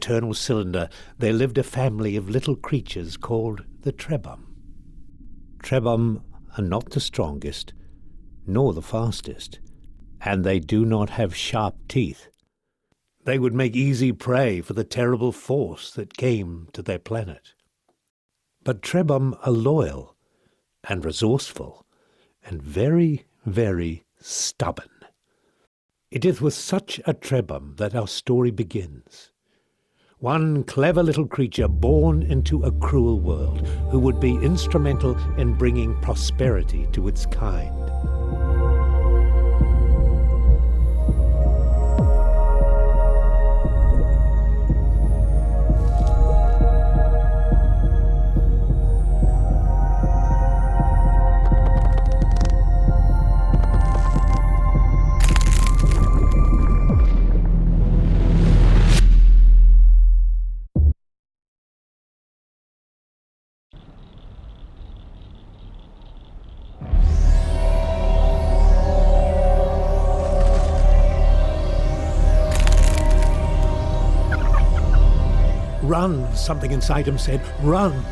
eternal cylinder there lived a family of little creatures called the Trebhum. Trebhum are not the strongest, nor the fastest, and they do not have sharp teeth. They would make easy prey for the terrible force that came to their planet. But Trebhum are loyal and resourceful and very, very stubborn. It is with such a Trebhum that our story begins. One clever little creature born into a cruel world who would be instrumental in bringing prosperity to its kind. Run, something inside him said, run.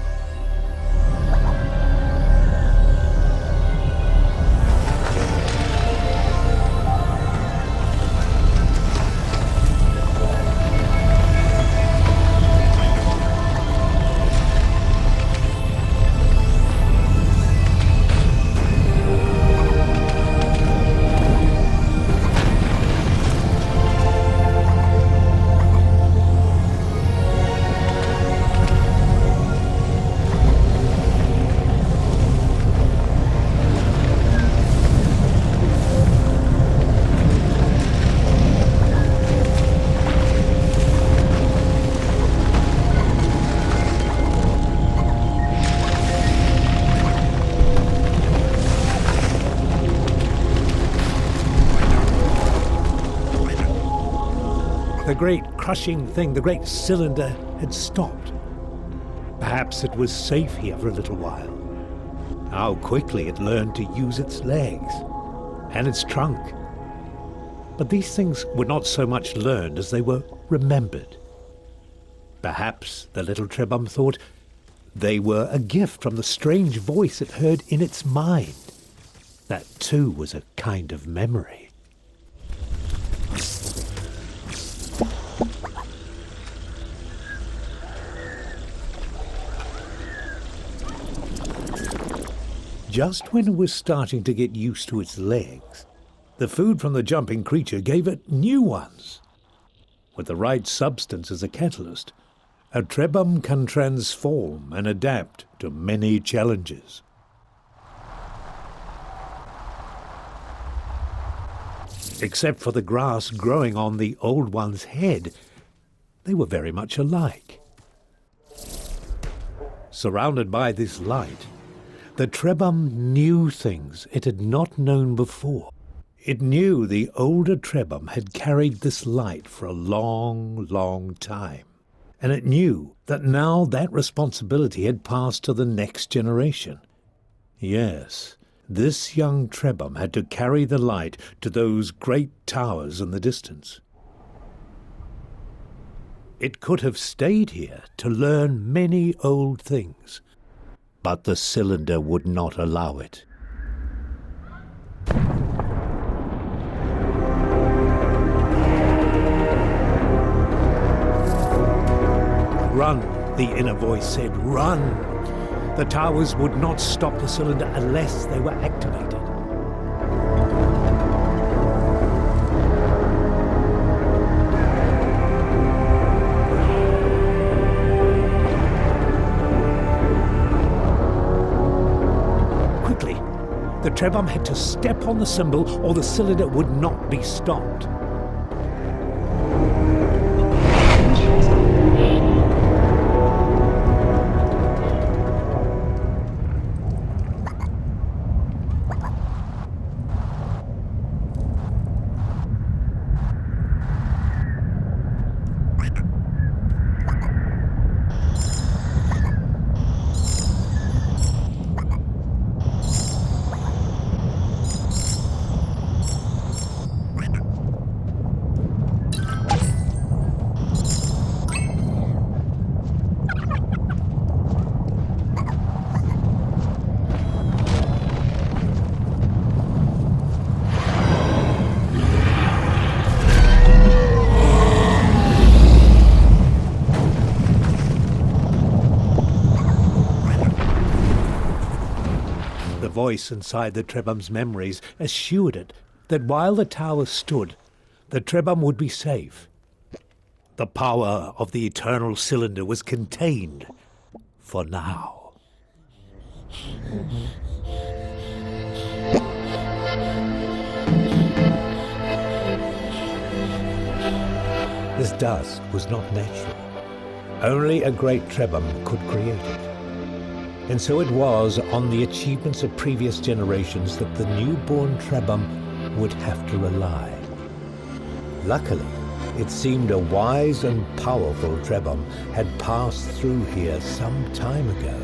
The great crushing thing, the great cylinder, had stopped. Perhaps it was safe here for a little while. How quickly it learned to use its legs and its trunk. But these things were not so much learned as they were remembered. Perhaps the little Trebhum thought they were a gift from the strange voice it heard in its mind. That too was a kind of memory. Just when it was starting to get used to its legs, the food from the jumping creature gave it new ones. With the right substance as a catalyst, a Trebhum can transform and adapt to many challenges. Except for the grass growing on the old one's head, they were very much alike. Surrounded by this light, the Trebhum knew things it had not known before. It knew the older Trebhum had carried this light for a long, long time. And it knew that now that responsibility had passed to the next generation. Yes, this young Trebhum had to carry the light to those great towers in the distance. It could have stayed here to learn many old things, but the cylinder would not allow it. Run, the inner voice said, run! The towers would not stop the cylinder unless they were activated. Quickly, the Trebhum had to step on the symbol or the cylinder would not be stopped. voice inside the Trebhum's memories assured it that while the tower stood, the Trebhum would be safe. The power of the eternal cylinder was contained for now. This dust was not natural. Only a great Trebhum could create it. And so it was on the achievements of previous generations that the newborn Trebhum would have to rely. Luckily, it seemed a wise and powerful Trebhum had passed through here some time ago.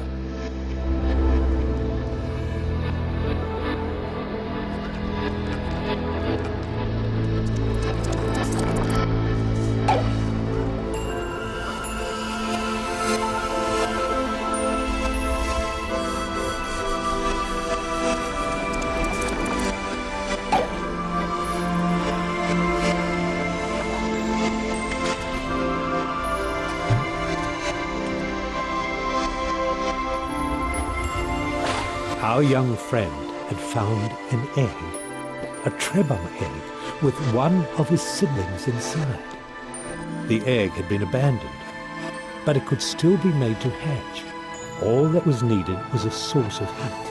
Our young friend had found an egg, a Trebhum egg, with one of his siblings inside. The egg had been abandoned, but it could still be made to hatch. All that was needed was a source of heat.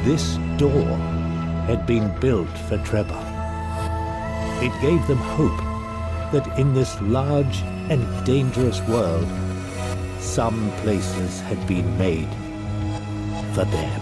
This door had been built for Trebhum. It gave them hope that in this large and dangerous world, some places had been made for them.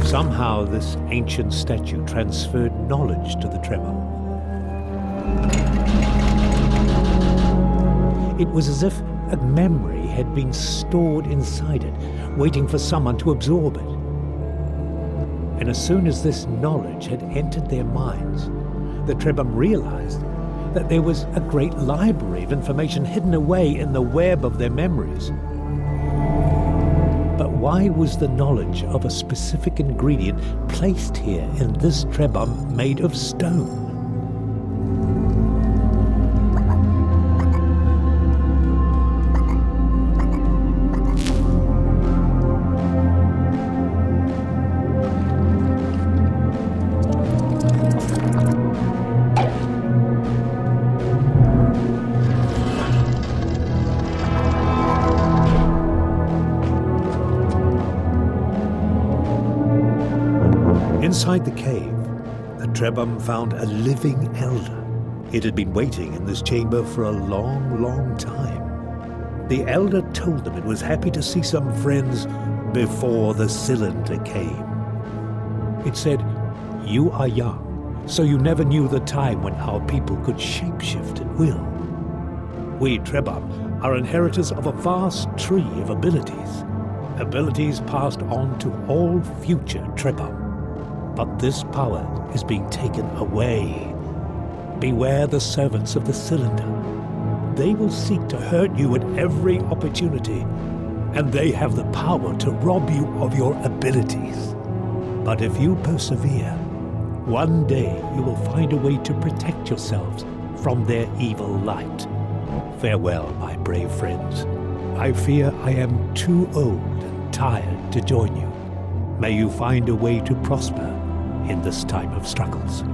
Somehow this ancient statue transferred knowledge to the Trebhum. It was as if a memory had been stored inside it, waiting for someone to absorb it. And as soon as this knowledge had entered their minds, the Trebhum realized that there was a great library of information hidden away in the web of their memories. But why was the knowledge of a specific ingredient placed here in this Trebhum made of stone? Inside the cave, the Trebhum found a living elder. It had been waiting in this chamber for a long, long time. The elder told them it was happy to see some friends before the cylinder came. It said, "You are young, so you never knew the time when our people could shapeshift at will. We Trebhum are inheritors of a vast tree of abilities passed on to all future Trebhum. But this power is being taken away. Beware the servants of the cylinder. They will seek to hurt you at every opportunity, and they have the power to rob you of your abilities. But if you persevere, one day you will find a way to protect yourselves from their evil light. Farewell, my brave friends. I fear I am too old and tired to join you. May you find a way to prosper in this time of struggles."